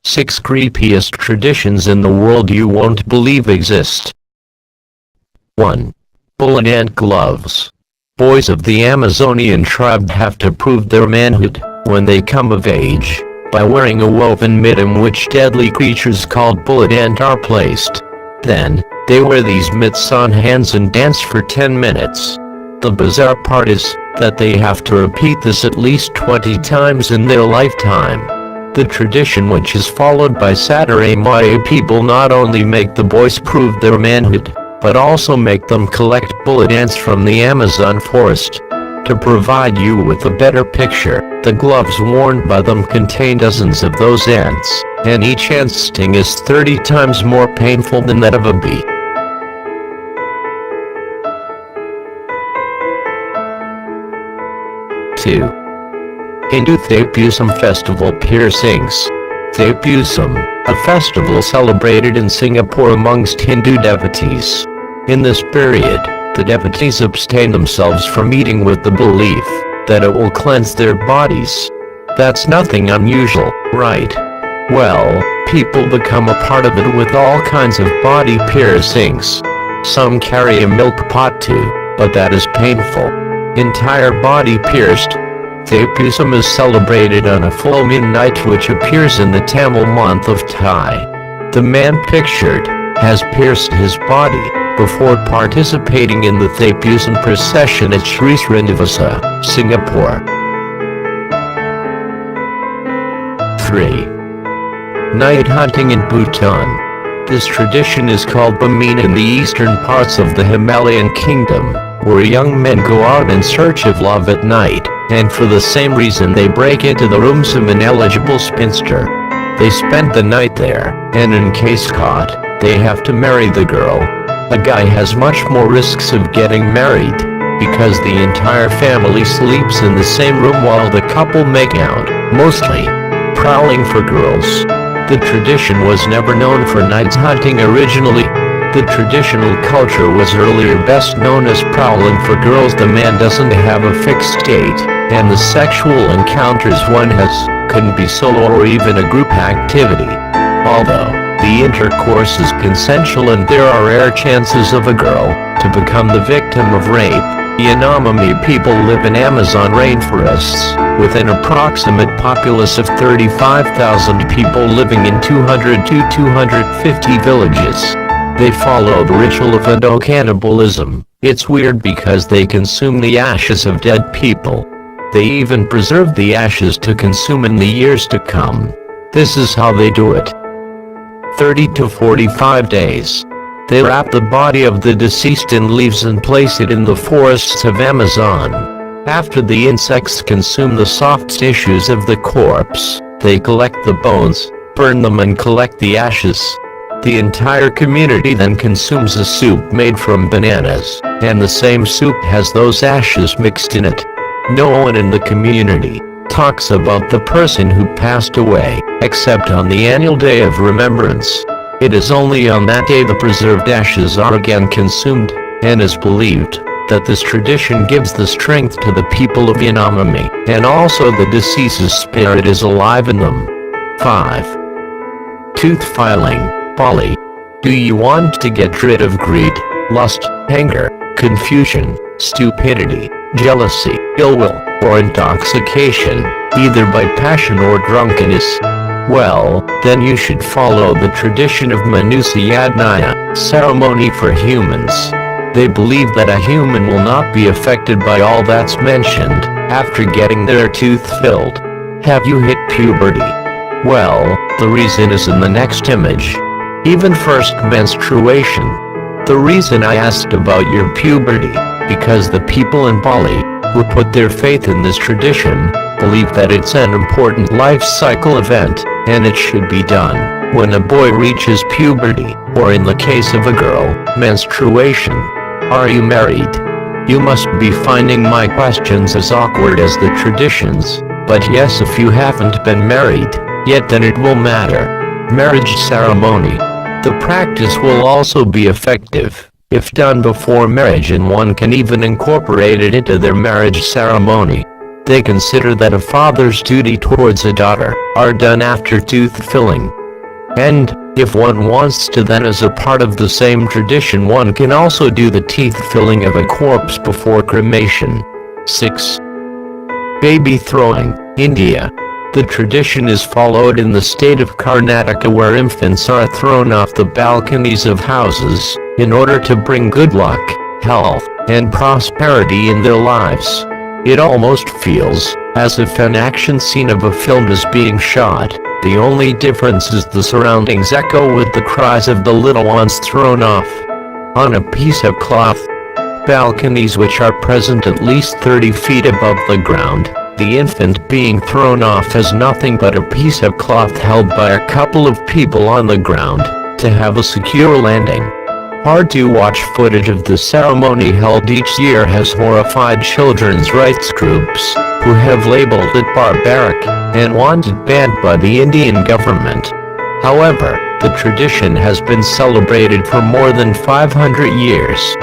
6 creepiest traditions in the world you won't believe exist. 1. Bull and ant gloves. Boys of the Amazonian tribe have to prove their manhood, when they come of age, by wearing a woven mitt in which deadly creatures called bull and ant are placed. Then, they wear these mitts on hands and dance for 10 minutes. The bizarre part is, that they have to repeat this at least 20 times in their lifetime. The tradition, which is followed by Saturday Maya people, not only make the boys prove their manhood, but also make them collect bull ants from the Amazon forest. To provide you with a better picture, the gloves worn by them contain dozens of those ants, and each ant sting is 30 times more painful than that of a bee. 2. Hindu Thaipusam Festival Piercings. Thaipusam, a festival celebrated in Singapore amongst Hindu devotees. In this period, the devotees abstain themselves from eating with the belief that it will cleanse their bodies. That's nothing unusual, right? Well, people become a part of it with all kinds of body piercings. Some carry a milk pot too, but that is painful. Entire body pierced. Thaipusam is celebrated on a full moon night, which appears in the Tamil month of Thai. The man pictured has pierced his body before participating in the Thaipusam procession at Sri Srinivasa, Singapore. 3. Night hunting in Bhutan. This tradition is called Bameen in the eastern parts of the Himalayan kingdom, where young men go out in search of love at night, and for the same reason they break into the rooms of an eligible spinster. They spend the night there, and in case caught, they have to marry the girl. A guy has much more risks of getting married, because the entire family sleeps in the same room while the couple make out, mostly prowling for girls. The tradition was never known for night hunting originally. The traditional culture was earlier best known as prowling for girls. The man doesn't have a fixed date, and the sexual encounters one has couldn't be solo or even a group activity. Although the intercourse is consensual and there are rare chances of a girl to become the victim of rape, the Anomaly people live in Amazon rainforests, with an approximate populace of 35,000 people living in 200 to 250 villages. They follow the ritual of endocannibalism. It's weird because they consume the ashes of dead people. They even preserve the ashes to consume in the years to come. This is how they do it. 30 to 45 days. They wrap the body of the deceased in leaves and place it in the forests of Amazon. After the insects consume the soft tissues of the corpse, they collect the bones, burn them and collect the ashes. The entire community then consumes a soup made from bananas, and the same soup has those ashes mixed in it. No one in the community talks about the person who passed away, except on the annual day of remembrance. It is only on that day the preserved ashes are again consumed, and is believed that this tradition gives the strength to the people of Anomaly, and also the deceased's spirit is alive in them. 5. Tooth filing. Bali. Do you want to get rid of greed, lust, anger, confusion, stupidity, jealousy, ill will, or intoxication, either by passion or drunkenness? Well, then you should follow the tradition of Manusayadnaya, ceremony for humans. They believe that a human will not be affected by all that's mentioned after getting their tooth filled. Have you hit puberty? Well, the reason is in the next image. Even first menstruation. The reason I asked about your puberty, because the people in Bali, who put their faith in this tradition, believe that it's an important life cycle event, and it should be done when a boy reaches puberty, or in the case of a girl, menstruation. Are you married? You must be finding my questions as awkward as the traditions, but yes, if you haven't been married yet, then it will matter. Marriage ceremony. The practice will also be effective if done before marriage, and one can even incorporate it into their marriage ceremony. They consider that a father's duty towards a daughter are done after tooth filling. And, if one wants to, then as a part of the same tradition, one can also do the teeth filling of a corpse before cremation. 6. Baby throwing, India. The tradition is followed in the state of Karnataka, where infants are thrown off the balconies of houses in order to bring good luck, health, and prosperity in their lives. It almost feels as if an action scene of a film is being shot. The only difference is the surroundings echo with the cries of the little ones thrown off on a piece of cloth. Balconies which are present at least 30 feet above the ground. The infant being thrown off has nothing but a piece of cloth held by a couple of people on the ground to have a secure landing. Hard-to-watch footage of the ceremony held each year has horrified children's rights groups, who have labeled it barbaric and wanted banned by the Indian government. However, the tradition has been celebrated for more than 500 years.